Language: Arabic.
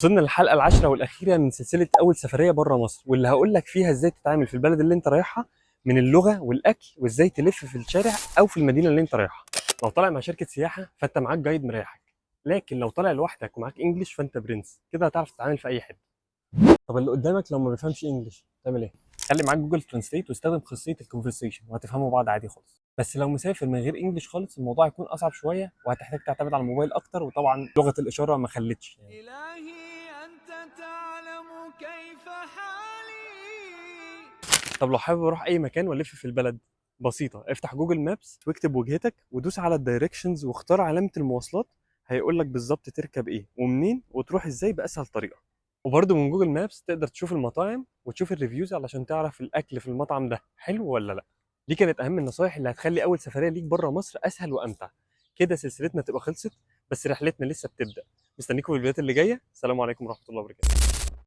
وصلنا للحلقه العاشره والاخيره من سلسله اول سفريه بره مصر، واللي هقول لك فيها ازاي تتعامل في البلد اللي انت رايحها من اللغه والاكل، وازاي تلف في الشارع او في المدينه اللي انت رايحها. لو طالع مع شركه سياحه فانت معاك جايد مريحك، لكن لو طالع لوحدك ومعاك انجلش فانت برنس، كده هتعرف تتعامل في اي حته. طب اللي قدامك لو ما بيفهمش انجلش تعمل ايه؟ خلي معاك جوجل ترانسليت واستخدم خاصيه الكونفرسيشن وهتفهموا بعض عادي خالص. بس لو مسافر من غير انجلش خالص الموضوع هيكون اصعب شويه، وهتحتاج تعتمد على الموبايل اكتر، وطبعا لغه الاشاره ما خلتش يعني. إلهي أنت تعلم كيف حالي. طب لو حابب اروح اي مكان والف في البلد، بسيطه، افتح جوجل مابس واكتب وجهتك ودوس على الدايركشنز واختار علامه المواصلات، هيقول لك بالظبط تركب ايه ومنين وتروح ازاي باسهل طريقه. وبرده من جوجل مابس تقدر تشوف المطاعم وتشوف الريفيوز علشان تعرف الاكل في المطعم ده حلو ولا لا. دي كانت اهم النصايح اللي هتخلي اول سفريه ليك بره مصر اسهل وامتع. كده سلسلتنا تبقى خلصت، بس رحلتنا لسه بتبدا. مستنيكم في الفيديوهات اللي جايه. السلام عليكم ورحمه الله وبركاته.